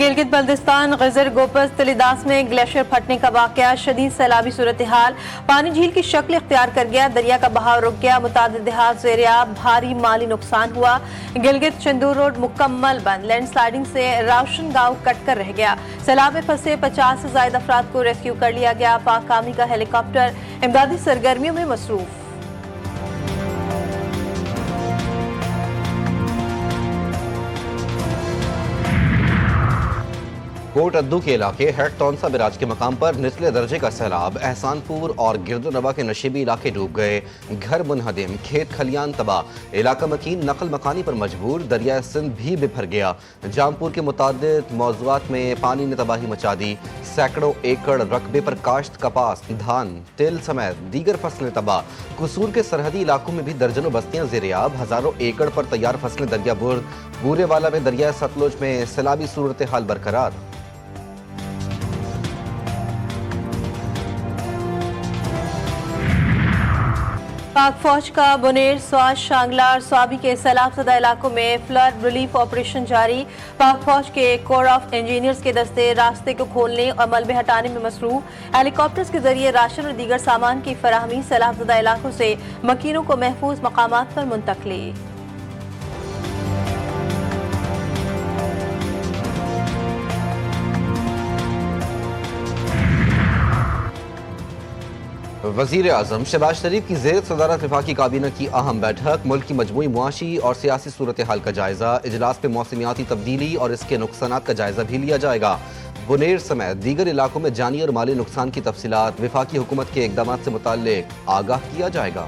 गिलगित बल्तिस्तान गजर गोपस तलिदास में ग्लेशियर फटने का वाकया, शदीद सैलाबी सूरत हाल, पानी झील की शक्ल इख्तियार कर गया, दरिया का बहाव रुक गया, मुतादिद देहात ज़ेरियाब, भारी माली नुकसान हुआ। गिलगित चंदूर रोड मुकम्मल बंद, लैंडस्लाइडिंग से राशन गांव कट कर रह गया। सैलाब में फंसे 50 से ज्यादा अफराद को रेस्क्यू कर लिया गया। पाक आर्मी का हेलीकॉप्टर इमदादी सरगर्मियों में मसरूफ। कोट अद्दू के इलाके हेड तौनसा बिराज के मकाम पर निचले दर्जे का सैलाब, एहसानपुर और गिरदोनवा के नशीबी इलाके डूब गए, घर मुनहदिम, खेत खलियान तबाह, इलाका मकीन नकल मकानी पर मजबूर, दरिया सिंध भी बिफर गया। जामपुर के मुतादिद मौज़ूआत में पानी ने तबाही मचा दी, सैकड़ों एकड़ रकबे पर काश्त, कपास, धान, तिल समेत दीगर फसलें तबाह। कसूर के सरहदी इलाकों में भी दर्जनों बस्तियां ज़ेरियाब, हजारों एकड़ पर तैयार फसलें दरिया बुर्द। बूरेवाला में दरिया सतलुज में सैलाबी सूरत हाल बरकरार। पाक फौज का बुनेर, स्वात, शांगला और स्वाबी के सैलाब ज़दा इलाकों में फ्लड रिलीफ ऑपरेशन जारी। पाक फौज के कोर ऑफ इंजीनियर्स के दस्ते रास्ते को खोलने और मलबे हटाने में मसरूफ। हेलीकॉप्टर्स के जरिए राशन और दीगर सामान की फराहमी, सैलाब ज़दा इलाकों से मकीनों को महफूज मकामात पर मुंतकली। वज़ीर आज़म शहबाज शरीफ की ज़ेर सदारत वफाकी काबीना की अहम बैठक, मुल्क की मजमूई मुआशी और सियासी सूरत हाल का जायजा। इजलास में मौसमियाती तब्दीली और इसके नुकसानात का जायजा भी लिया जाएगा। बुनेर समेत दीगर इलाकों में जानी और माली नुकसान की तफसीलात, वफाकी हुकूमत के इकदाम से मुताल्लिक आगाह किया जाएगा।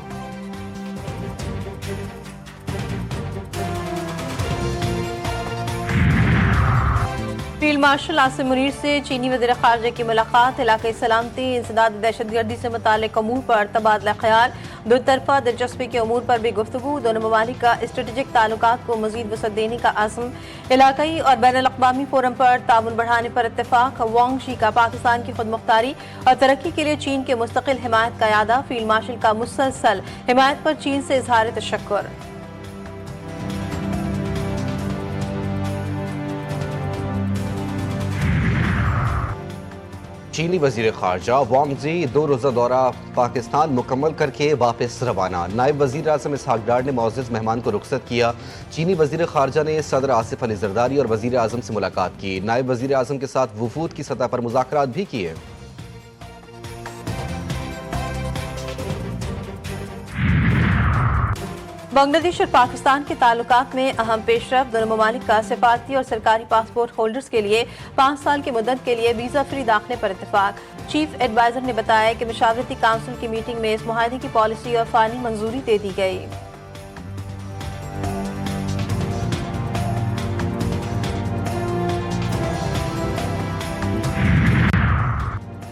फील्ड मार्शल आसिम मुनीर से चीनी वज़ीर ख़ारजा की मुलाकात, इलाक़ाई सलामती, इंसदाद दहशतगर्दी से मुताल्लिक़ अमूर पर तबादला ख्याल, दो तरफ़ा दिलचस्पी के अमूर पर भी गुफ्तगू। दोनों ममालिक का स्ट्रेटेजिक ताल्लुकात को मज़ीद वसअत देने का अज़्म, इलाक़ाई और बैनुल अक़वामी फोरम पर ताउन बढ़ाने पर इत्तेफ़ाक़। वांग शी का पाकिस्तान की खुद मुख्तारी और तरक्की के लिए चीन के मुस्तकिल हिमायत का यादा, फील्ड मार्शल का मुसलसल हिमायत पर चीन से इज़हार तशक्कुर। चीनी वज़ीर ख़ारजा वांग ज़ी 2 रोज़ा दौरा पाकिस्तान मुकम्मल करके वापस रवाना। नायब वज़ीर आज़म इसहाक़ डार ने मुअज़्ज़ज़ मेहमान को रुख़सत किया। चीनी वज़ीर ख़ारजा ने सदर आसिफ अली ज़रदारी और वज़ीर आज़म से मुलाकात की। नायब वज़ीर आज़म के साथ वफ़ूद की सतह पर मुज़ाकरात भी किए। बांग्लादेश और पाकिस्तान के ताल्लुकात में अहम पेशरफ, दोनों ममालिक का सिफारती और सरकारी पासपोर्ट होल्डर्स के लिए 5 साल की मुद्दत के लिए वीज़ा फ्री दाखिले पर इत्तेफाक। चीफ एडवाइजर ने बताया कि मशावरती काउंसिल की मीटिंग में इस मुआहदे की पॉलिसी और फाइनल मंजूरी दे दी गई।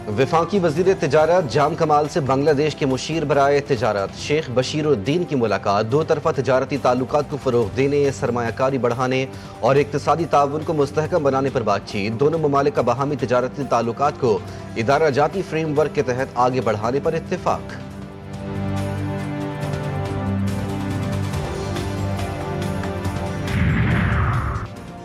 वफाकी वज़ीर तिजारत जाम कमाल से बांग्लादेश के मुशीर बराए तिजारत शेख बशीरुद्दीन की मुलाकात, 2 तरफ़ा तिजारती ताल्लुकात को फ़रोग़ देने, सरमायाकारी बढ़ाने और इक़्तिसादी ताउन को मुस्तहकम बनाने पर बातचीत। दोनों ममालिक का बाहमी तिजारती ताल्लुकात को इदारा जाती फ्रेमवर्क के तहत आगे बढ़ाने पर इत्तेफाक।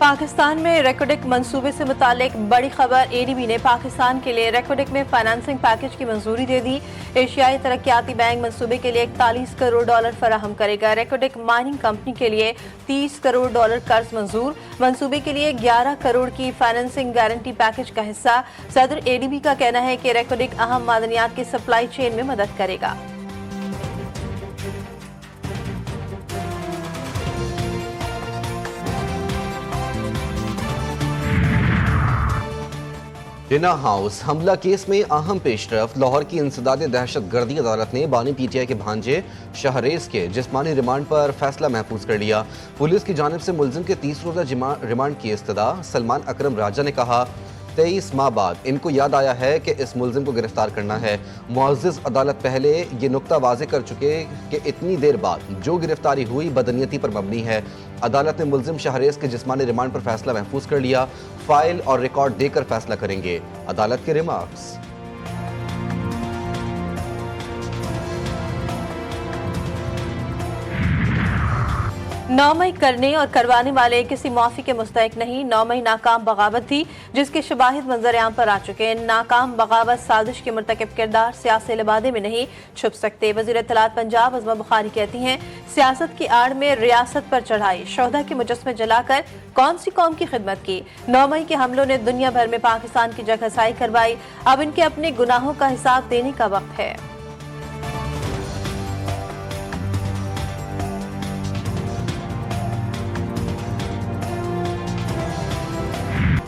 पाकिस्तान में रेकोडेक मंसूबे से मुतालिक बड़ी खबर, एडीबी ने पाकिस्तान के लिए रेकोडेक में फाइनेंसिंग पैकेज की मंजूरी दे दी। एशियाई तरक्याती बैंक मंसूबे के लिए 41 करोड़ डॉलर फराहम करेगा। रेकोडेक माइनिंग कंपनी के लिए 30 करोड़ डॉलर कर्ज मंजूर, मंसूबे के लिए 11 करोड़ की फाइनेंसिंग गारंटी पैकेज का हिस्सा। सदर एडीबी का कहना है कि रेकोडेक अहम मादनियात की सप्लाई चेन में मदद करेगा। टिना हाउस हमला केस में अहम पेशरफ, लाहौर की इंसदाद दहशतगर्दी अदालत ने बानी पीटीआई के भांजे शहरेज के जिस्मानी रिमांड पर फैसला महफूज कर लिया। पुलिस की जानिब से मुलजिम के 30 रोज़ा रिमांड की इस्तदा। सलमान अकरम राजा ने कहा, 23 माह बाद इनको याद आया है कि इस मुलजिम को गिरफ्तार करना है। मुअज़्ज़ज़ अदालत पहले ये नुक्ता वाज़े कर चुके कि इतनी देर बाद जो गिरफ्तारी हुई बदनीयती पर मबनी है। अदालत ने मुलजिम शहरेज के जिस्मानी रिमांड पर फैसला महफूज कर लिया। फाइल और रिकॉर्ड देकर फैसला करेंगे। अदालत के रिमार्क्स। 9 मई करने और करवाने वाले किसी माफी के मुस्तहिक नहीं। 9 मई नाकाम बगावत थी जिसके शवाहिद मंजर-ए-आम पर आ चुके हैं। नाकाम बगावत साजिश के मुर्तकिब किरदार सियासी लिबादे में नहीं छुप सकते। वज़ीर इत्तलात पंजाब अज़मा बुखारी कहती हैं, सियासत की आड़ में रियासत पर चढ़ाई, शोहदा के मुजस्मे जलाकर कौन सी कौम की खिदमत की। 9 मई के हमलों ने दुनिया भर में पाकिस्तान की जगहसाई करवाई। अब इनके अपने गुनाहों का हिसाब देने का वक्त है।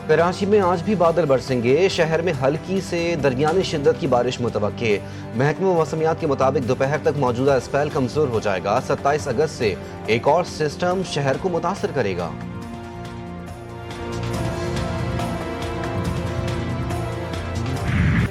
कराची में आज भी बादल बरसेंगे। शहर में हल्की से दरमियानी शिद्दत की बारिश मुतवक्के। महकमा मौसमियात के मुताबिक दोपहर तक मौजूदा स्पेल कमजोर हो जाएगा। 27 अगस्त से एक और सिस्टम शहर को मुतासर करेगा।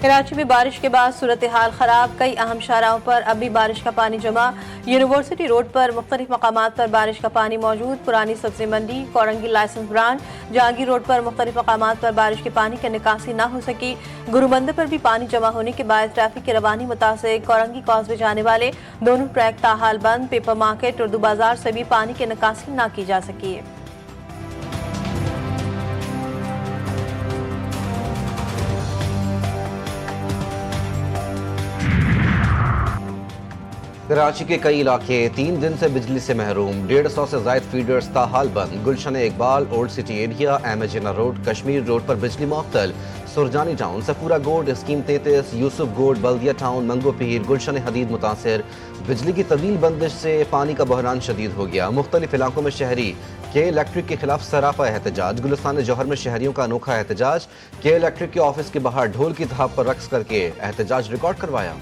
कराची में बारिश के बाद सूरत हाल खराब। कई अहम शाहराहों पर अब भी बारिश का पानी जमा। यूनिवर्सिटी रोड पर मुख्तलिफ मकामात पर बारिश का पानी मौजूद। Purani Sabzi Mandi, Korangi licence branch, Jahangir road पर मुख्तलिफ मकामात पर बारिश के पानी की निकासी न हो सकी। गुरुबंदर पर भी पानी जमा होने के बाद ट्रैफिक की रवानी मुतासिर। कोरंगी कॉजवे जाने वाले दोनों ट्रैक ताहाल बंद। पेपर मार्केट, उर्दू बाजार से भी पानी की निकासी न की जा सकी। कराची के कई इलाके 3 दिन से बिजली से महरूम। 150 से ज्यादा फीडर्स ताहाल बंद। Gulshan Iqbal, old city area, M A Jinnah road, Kashmir road पर बिजली मुअत्तल। सुरजानी टाउन, सफूरा गोड, स्कीम 33, यूसुफ गोड, बल्दिया टाउन, मंगो पीर, गुलशन हदीद मुतासिर। बिजली की तवील बंदिश से पानी का बहरान शदीद हो गया। मुख्तलिफ इलाकों में शहरी के इलेक्ट्रिक के खिलाफ सरापा एहतजाज। गुलिस्तान जौहर में शहरियों का अनोखा एहतजाज। के इलेक्ट्रिक के ऑफिस के बाहर ढोल की थाप पर रक्स करके एहतजाज रिकॉर्ड करवाया।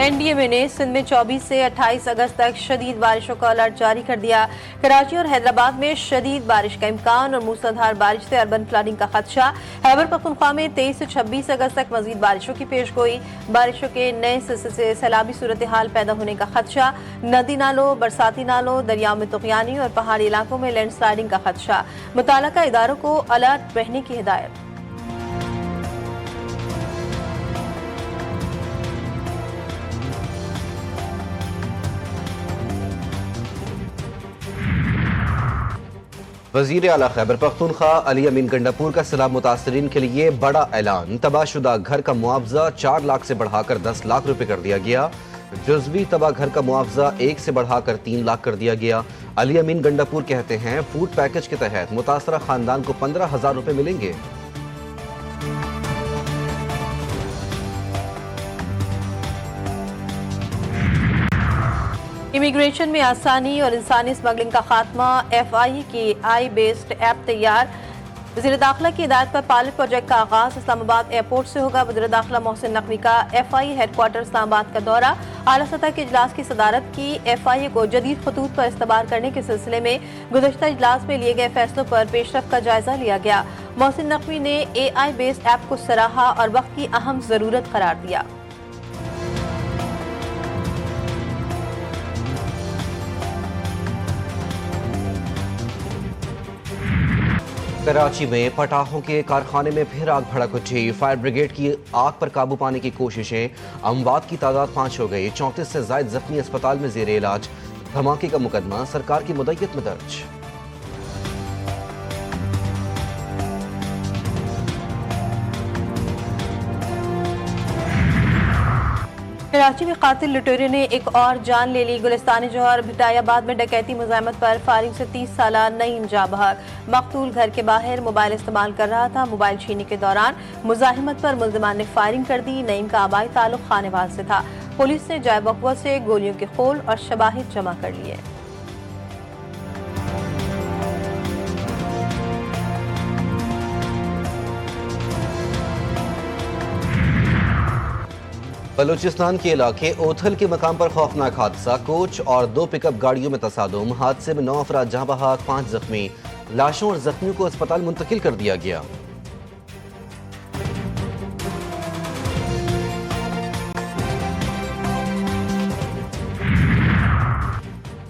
एनडीएमए ने सिंध में 24 से 28 अगस्त तक शदीद बारिशों का अलर्ट जारी कर दिया। कराची और हैदराबाद में शदीद बारिश का इम्कान और मूसलाधार बारिश से अर्बन फ्लडिंग का खदशा। खैबर पख्तूनख्वा में 23 से 26 अगस्त तक मजीद बारिशों की पेशगोई। बारिशों के नए सिलसिले से सैलाबी सूरत हाल पैदा होने का खदशा। नदी नालों, बरसाती नालों, दरियाओं में तुगयानी और पहाड़ी इलाकों में लैंडस्लाइडिंग का खदशा। मुताल्लिका इदारों को अलर्ट रहने की हिदायत। वज़ीर आला खैबर पख्तूनख्वा अली अमीन गंडापुर का सैलाब मुतासरीन के लिए बड़ा ऐलान। तबाहशुदा घर का मुआवजा 4 लाख से बढ़ाकर 10 लाख रुपए कर दिया गया। जुज़वी तबाह घर का मुआवजा 1 से बढ़ाकर 3 लाख कर दिया गया। अली अमीन गंडापुर कहते हैं, फूड पैकेज के तहत मुतासरा खानदान को 15,000 रुपए मिलेंगे। इमिग्रेशन में आसानी और इंसानी स्मगलिंग का खात्मा। FIA की आई बेस्ड ऐप तैयार। वज़ीर दाखिला की हिदायत पर पायलट प्रोजेक्ट का आगाज इस्लामाबाद एयरपोर्ट से होगा। वज़ीर दाखिला मोहसिन नकवी का FIA हेडक्वार्टर इस्लामाबाद का दौरा। आला सतह के इजलास की सदारत की। FIA को जदीद खतूत पर इस्तेमाल करने के सिलसिले में गुज़श्ता इजलास में लिए गए फैसलों पर पेशरफ का जायजा लिया गया। मोहसिन नकवी ने AI बेस्ड ऐप को सराहा और वक्त की अहम जरूरत करार दिया। कराची में पटाखों के कारखाने में फिर आग भड़क उठी। फायर ब्रिगेड की आग पर काबू पाने की कोशिशें। अमवात की तादाद 5 हो गई। 34 से ज्यादा जख्मी अस्पताल में जेर इलाज। धमाके का मुकदमा सरकार की मुद्दत में दर्ज। कराची में कातिल लुटेरे ने एक और जान ले ली। गुलिस्तान जौहर भिटायाबाद में डकैती मुज़ाहमत पर फायरिंग से 30 साला नईम जा बहक। मकतूल घर के बाहर मोबाइल इस्तेमाल कर रहा था। मोबाइल छीनने के दौरान मुज़ाहमत पर मुल्ज़िमान ने फायरिंग कर दी। नईम का आबाई ताल्लुक खानेवाल से था। पुलिस ने जाए वक़्त से गोलियों के खोल और शवाहिद जमा कर लिए। बलूचिस्तान के इलाके ओथल के मकाम पर खौफनाक हादसा। कोच और 2 पिकअप गाड़ियों में तसादुम। हादसे में 9 अफराद जहां बहक, 5 जख्मी। लाशों और जख्मियों को अस्पताल मुंतकिल कर दिया गया।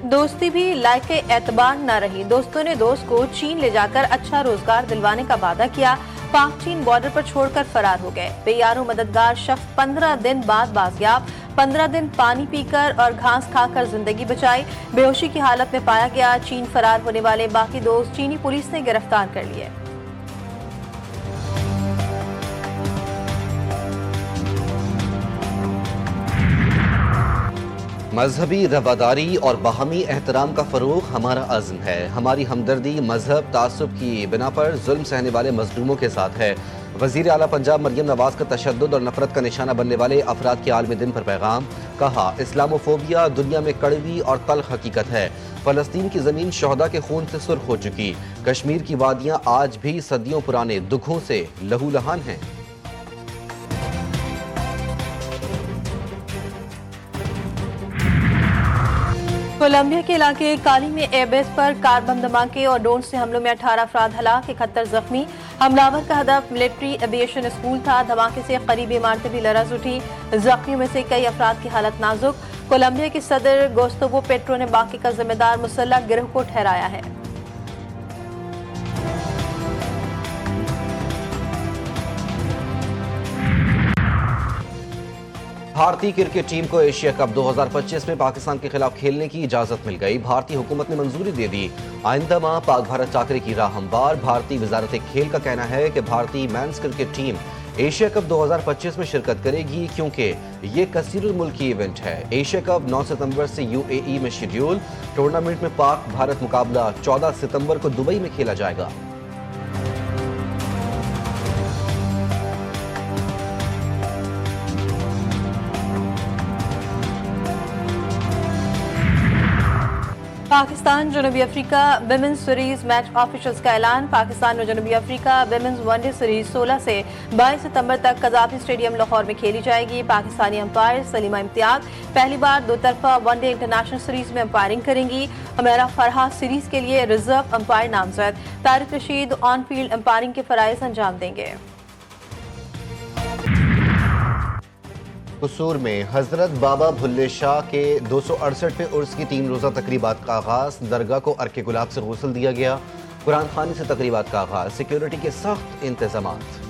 दोस्ती भी लायक एतबार न रही। दोस्तों ने दोस्त को चीन ले जाकर अच्छा रोजगार दिलवाने का वादा किया। पाक चीन बॉर्डर पर छोड़कर फरार हो गए। बेयारो मददगार शख्स 15 दिन बाद बाजियाब, 15 दिन पानी पीकर और घास खाकर जिंदगी बचाई। बेहोशी की हालत में पाया गया। चीन फरार होने वाले बाकी दोस्त चीनी पुलिस ने गिरफ्तार कर लिए। मजहबी रवादारी और बाहमी एहतराम का फ़रोग़ हमारा अज़्म है। हमारी हमदर्दी मजहब तासुब की बिना पर जुल्म सहने वाले मजलूमों के साथ है। वज़ीर आला पंजाब मरियम नवाज का तशद्दुद और नफरत का निशाना बनने वाले अफराद के आलमी दिन पर पैगाम। कहा, इस्लामोफोबिया दुनिया में कड़वी और तल्ख हकीकत है। फ़लस्तीन की ज़मीन शहदा के खून से सुर्ख हो चुकी। कश्मीर की वादियाँ आज भी सदियों पुराने दुखों से लहूलुहान हैं। कोलंबिया के इलाके काली में एयरबेस पर कार बम धमाके और ड्रोन से हमलों में 18 अफराद हलाक, 71 जख्मी। हमलावर का हदफ मिलिट्री एविएशन स्कूल था। धमाके से करीबी इमारतें भी लरज उठी। जख्मियों में से कई अफराद की हालत नाजुक। कोलंबिया के सदर गुस्तावो पेट्रो ने बाकी का जिम्मेदार मुसल्लह गिरोह को ठहराया है। भारतीय क्रिकेट टीम को एशिया कप 2025 में पाकिस्तान के खिलाफ खेलने की इजाजत मिल गई। भारतीय हुकूमत ने मंजूरी दे दी। आइंदा माह पाक भारत टाकरे की राह हमवार। भारतीय वजारत खेल का कहना है कि भारतीय men's cricket team Asia cup 2025 में शिरकत करेगी, क्योंकि ये कसीरुल मुल्की इवेंट है। एशिया कप 9 सितंबर से यूएई में शेड्यूल। टूर्नामेंट में पाक भारत मुकाबला 14 सितंबर को दुबई में खेला जाएगा। पाकिस्तान जनूबी Africa women's series match officials का ऐलान। पाकिस्तान और जनूबी अफ्रीका विमेंस वनडे सीरीज 16 से 22 सितंबर तक कज़ाफी स्टेडियम लाहौर में खेली जाएगी। पाकिस्तानी अंपायर सलीमा इम्तियाज पहली बार दो तरफा वनडे इंटरनेशनल सीरीज में अंपायरिंग करेंगी। हमेरा फरहाद सीरीज के लिए रिजर्व अंपायर नामजद। Tariq Rashid on field umpiring के फराइज अंजाम देंगे। कसूर में हजरत बाबा भुल्ले शाह के 268वें उर्स की 3 रोज़ा तकरीबात का आगाज। दरगाह को अर्के गुलाब से गुस्ल दिया गया। कुरान खानी से तकरीबात का आगाज। सिक्योरिटी के सख्त इंतजामात।